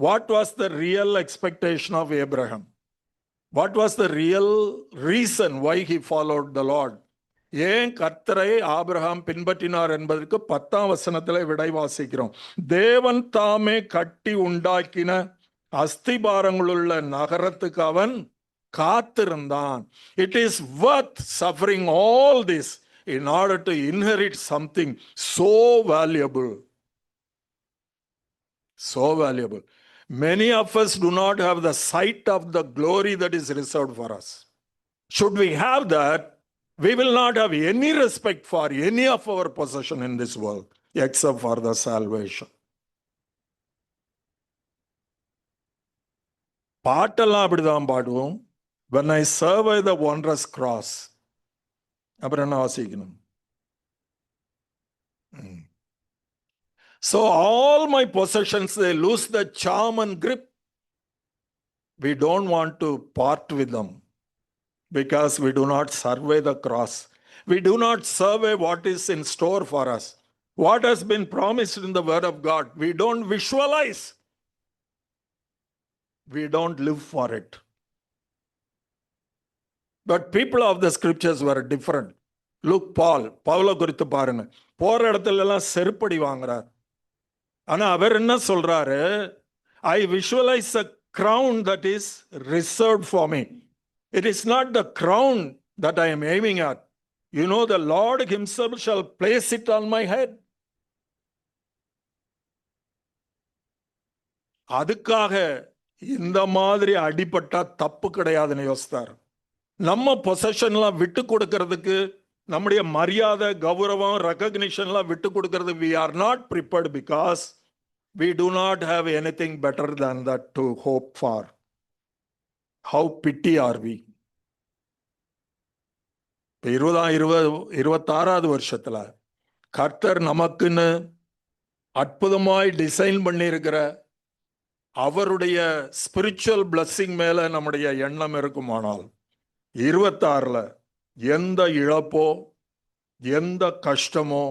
What was the real expectation of Abraham? What was the real reason why he followed the Lord? ஏன் கர்த்தரை ஆபிரகாம் பின்பற்றினார் என்பதற்கு 10ஆம் வசனத்திலே விடை வாசிக்கிறோம். தேவன் தாமே கட்டி உண்டாக்கின அஸ்திபாரங்களுள்ள நகரத்துக்கு அவன் காத்திருந்தான். It is worth suffering all this in order to inherit something so valuable. So valuable. Many of us do not have the sight of the glory that is reserved for us. Should we have that, we will not have any respect for any of our possession in this world except for the salvation. பாட்டெல்லாம் அப்படிதான் பாடுவோம். When I survey the wondrous cross. அப்புறம் என்ன வாசிக்கணும்? So all my possessions, they lose the charm and grip. We don't want to part with them because we do not survey the cross. We do not survey what is in store for us. What has been promised in the Word of God. We don't visualize. We don't live for it. But people of the scriptures were different. Look, Paul குறித்து பாருங்க. போற இடத்துல எல்லாம் செருப்படி வாங்குறார். ஆனா அவர் என்ன சொல்றாரு? I visualize a crown that is reserved for me. It is not the crown that I am aiming at. You know, the Lord himself shall place it on my head. அதுக்காக இந்த மாதிரி அடிபட்டா தப்பு கிடையாதுன்னு யோசித்தார். நம்ம பொசஷன்லாம் விட்டு கொடுக்கறதுக்கு, நம்முடைய மரியாதை, கௌரவம், ரெகக்னிஷன்லாம் விட்டு கொடுக்கறது we are not prepared because we do not have anything better than that to hope for. How pity are we? 26வது வருஷத்துல கர்த்தர் நமக்குன்னு அற்புதமாய் டிசைன் பண்ணி இருக்கிற அவருடைய ஸ்பிரிச்சுவல் பிளஸ்ஸிங் மேல நம்முடைய எண்ணம் இருக்குமானால் 26ல எந்த இழப்போ, எந்த கஷ்டமோ,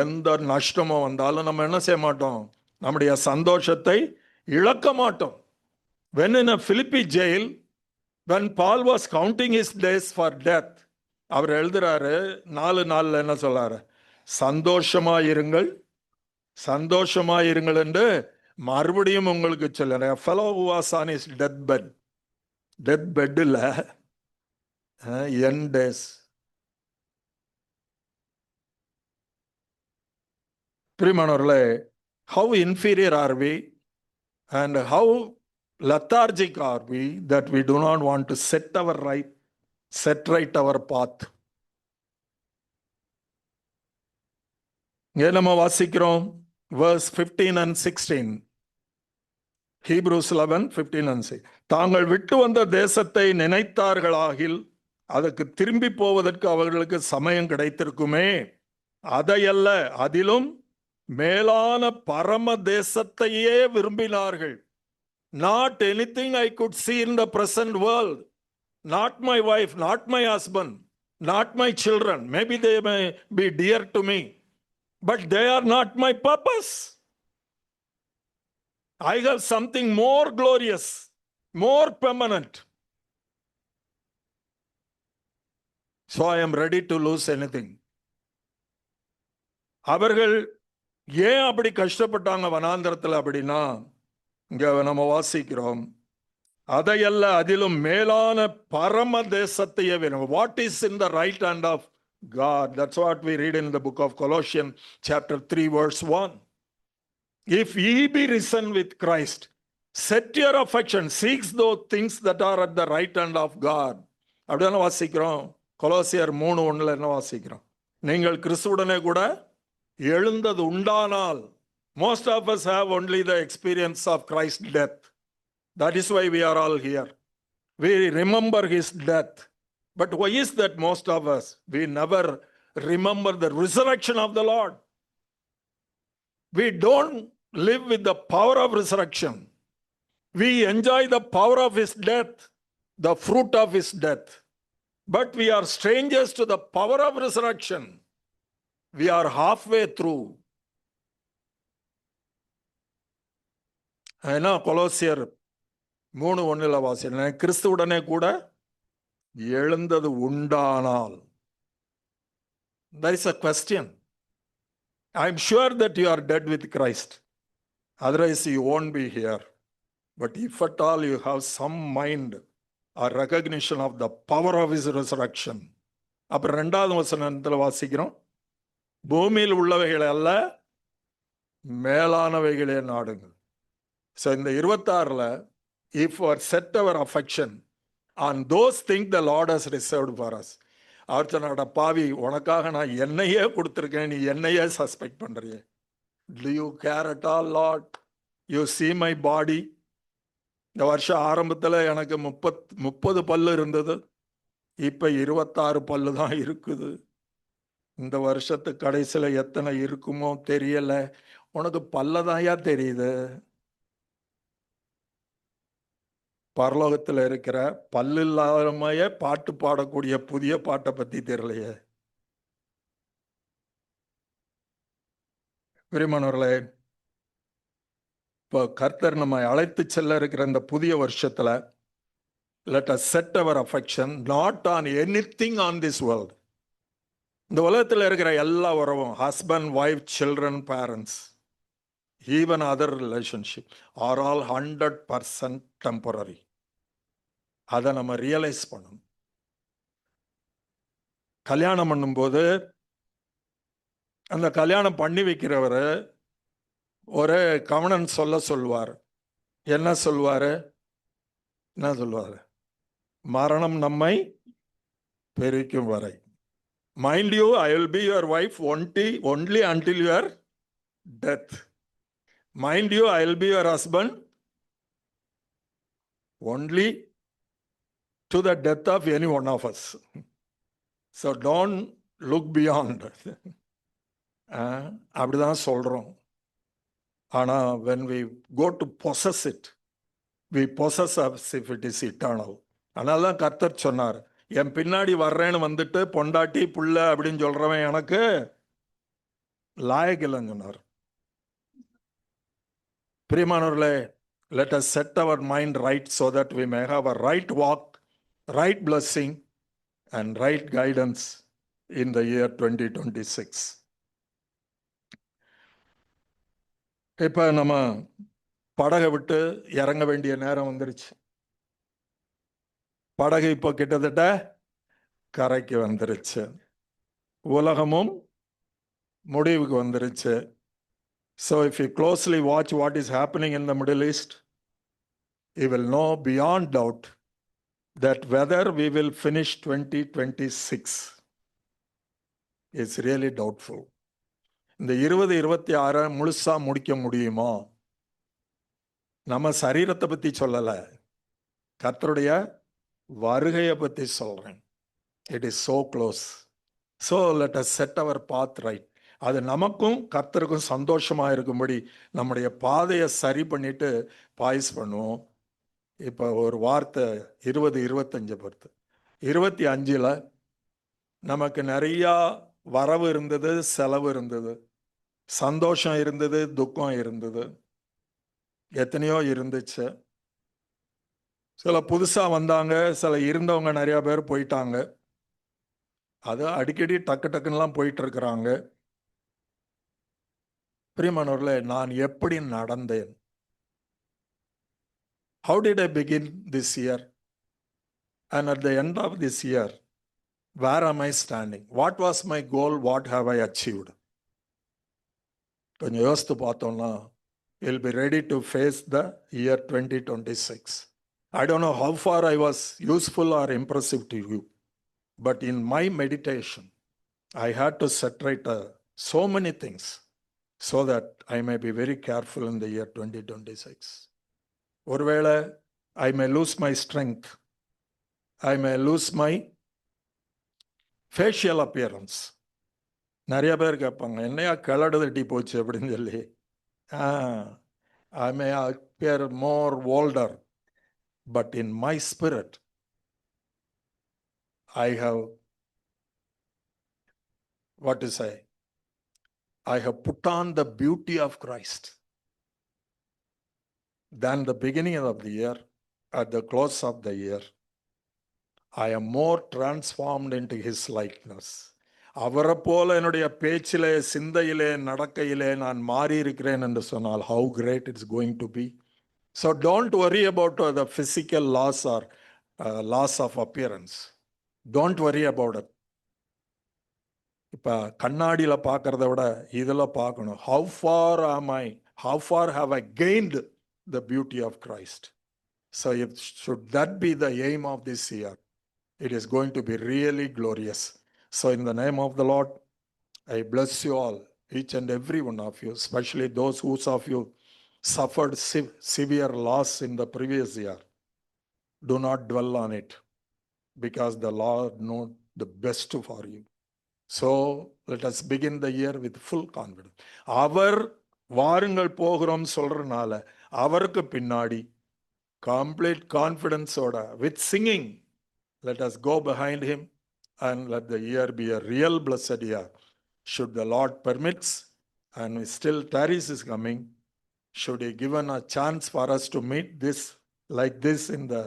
எந்த நஷ்டமோ வந்தாலும் நம்ம என்ன செய்ய மாட்டோம்? நம்முடைய சந்தோஷத்தை இழக்க மாட்டோம். When in a Philippi jail, when Paul was counting his days for death, அவர் எழுதுறாரு 4:4 என்ன சொல்றாரு? சந்தோஷமாயிருங்கள், சந்தோஷமாயிருங்கள் என்று மறுபடியும் உங்களுக்கு சொல்லுறேன். fellow who was on his deathbed, இல்ல, end days. பிரியமானவர்களே, how inferior are we and how lethargic are we that we do not want to set right our path. இங்கே நம்ம வாசிக்கிறோம் verse 15 and 16. Hebrews 11:15 and 16. தாங்கள் விட்டு வந்த தேசத்தை நினைத்தார்களாகில் அதற்கு திரும்பி போவதற்கு அவர்களுக்கு சமயம் கிடைத்திருக்குமே. அதையல்ல, அதிலும் மேலான பரம தேசத்தையே விரும்பினார்கள். Not anything I could see in the present world, not my wife, not my husband, not my children. Maybe they may be dear to me, but they are not my purpose. I have something more glorious, more permanent. So I am ready to lose anything. அவர்கள் ஏன் அப்படி கஷ்டப்பட்டாங்க வனாந்தரத்தில் அப்படின்னா, இங்க நம்ம வாசிக்கிறோம், அதையல்ல அதிலும் மேலான பரம தேசத்தையே வேணும். What is in the right hand of God? That's what we read in the book of Colossians chapter 3 verse 1. If ye be risen with Christ, set your affection, seeks those things that are at the right hand of God. அப்படிதான வாசிக்கிறோம். கொலோசியர் 3:1 என்ன வாசிக்கிறோம்? நீங்கள் கிறிஸ்துவுடனே கூட எழுந்தது உண்டானால். Most of us have only the experience of Christ's death. That is why we are all here. We remember his death. But why is that most of us? We never remember the resurrection of the Lord. We don't live with the power of resurrection. We enjoy the power of his death, the fruit of his death. But we are strangers to the power of resurrection. We are halfway through. ஏன்னா கொலோசியர் 3:1 வாசிக்கிறேன், கிறிஸ்துவுடனே கூட எழுந்தது உண்டானால். There is a question. I am sure that you are dead with Christ. Otherwise you won't be here. But if at all you have some mind or recognition of the power of his resurrection. அப்புறம் 2வது வசனத்தில் வாசிக்கிறோம், பூமியில் உள்ளவைகளை அல்ல மேலானவைகளே நாடுங்கள். So இந்த 26ல if we set our affection on those things the Lord has reserved for us. அவர் சொன்னாட, பாவி, உனக்காக நான் என்னையே கொடுத்துருக்கேன், நீ என்னையே suspect பண்றிய. Do you care at all, Lord? You see my body. இந்த வருஷம் ஆரம்பத்தில் எனக்கு 30 பல்லு இருந்தது, இப்ப 26 பல்லு தான் இருக்குது. இந்த வருஷத்து கடைசியில எத்தனை இருக்குமோ தெரியல. உனக்கு பல்லதாயா தெரியுது. பரலோகத்தில் இருக்கிற பல்லில்லாமைய பாட்டு பாடக்கூடிய புதிய பாட்டை பத்தி தெரியலையே. பிரியமானவர்களே, இப்போ கர்த்தர் நம்மை அழைத்து செல்ல இருக்கிற இந்த புதிய வருஷத்துல let us set our affection not on anything on this world. இந்த உலகத்தில் இருக்கிற எல்லா உறவும், husband, wife, children, parents, even other relationship are all 100% temporary. அதை நம்ம ரியலைஸ் பண்ணணும். கல்யாணம் பண்ணும்போது அந்த கல்யாணம் பண்ணி வைக்கிறவர் ஒரு கவனம் சொல்லுவார். என்ன சொல்வாரு? என்ன சொல்வாரு? மரணம் நம்மை பிரிக்கும் வரை. Mind you, I will be your wife only until your death. Mind you, I will be your husband only to the death of any one of us. So don't look beyond. அப்படிதான் சொல்றோம். ஆனா when we go to possess it, we possess as if it is eternal. அதனால தான் கர்த்தர் சொன்னார், என் பின்னாடி வர்றேன்னு வந்துட்டு பொண்டாட்டி புள்ள அப்படின்னு சொல்றவன் எனக்கு லாயக்கு இல்லைன்னு சொன்னார். பிரியமானவர்களே, let us set our mind right so that we may have a right walk, right blessing and right guidance in the year 2026. இப்ப நம்ம படகை விட்டு இறங்க வேண்டிய நேரம் வந்துருச்சு. படகு இப்போ கிட்டத்தட்ட கரைக்கு வந்துருச்சு. உலகமும் முடிவுக்கு வந்துருச்சு. So if you closely watch what is happening in the Middle East, you will know beyond doubt that whether we will finish 2026 is really doubtful. இந்த 2026 முழுசா முடிக்க முடியுமா? நம்ம சரீரத்தை பத்தி சொல்லல, கர்த்தருடைய வருகையை பத்தி சொல்றேன். It is so close. So let us set our path right. அது நமக்கும் கர்த்தருக்கும் சந்தோஷமா இருக்கும்படி நம்முடைய பாதையை சரி பண்ணிட்டு பாய்ஸ் பண்ணுவோம். இப்போ ஒரு வார்த்தை 2025 பொறுத்து 25ல் நமக்கு நிறையா வரவு இருந்தது, செலவு இருந்தது, சந்தோஷம் இருந்தது, துக்கம் இருந்தது, எத்தனையோ இருந்துச்சு. சில புதுசா வந்தாங்க, சில இருந்தவங்க நிறைய பேர் போயிட்டாங்க. அது அடிக்கடி டக்கு டக்குன்னெலாம் போயிட்டு இருக்கிறாங்க. பிரியமானவர்களே, நான் எப்படி நடந்தேன்? How did I begin this year? And at the end of this year, where am I standing? What was my goal? What have I achieved? கொஞ்சம் யோசித்து பார்த்தோம்னா we'll be ready to face the year 2026. I don't know how far I was useful or impressive to you, but in my meditation, I had to separate so many things so that I may be very careful in the year 2026. ஒருவேளை I may lose my strength, I may lose my facial appearance. நிறைய பேர் கேட்பாங்க, என்னையா கிளடு தட்டி போச்சு அப்படின்னு சொல்லி. I may appear more older, but in my spirit, I have, what to say, I have put on the beauty of Christ. Than the beginning of the year, at the close of the year, I am more transformed into his likeness. அவரை போல என்னுடைய பேச்சிலே, சிந்தையிலே, நடக்கையிலே நான் மாறி இருக்கிறேன் என்று சொன்னால் how great it's going to be. So don't worry about the physical loss or loss of appearance. Don't worry about it. இப்போ கண்ணாடியில் பார்க்கறத விட இதில் பார்க்கணும். How far am I? How far have I gained the beauty of Christ? So should that be the aim of this year, it is going to be really glorious. So in the name of the Lord, I bless you all, each and every one of you, especially those who of you suffered severe loss in the previous year. Do not dwell on it, because the Lord knows the best for you. So let us begin the year with full confidence. அவர் வாருங்கள் போகிறோம் சொல்றனால அவருக்கு பின்னாடி complete confidence oda with singing, let us go behind him and let the year be a real blessed year. Should the Lord permits and still tarries is coming, should he given a chance for us to meet this like this in the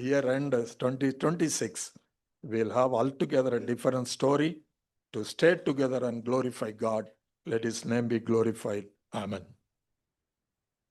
year end 2026, we'll have altogether a different story to stay together and glorify God. Let his name be glorified. Amen.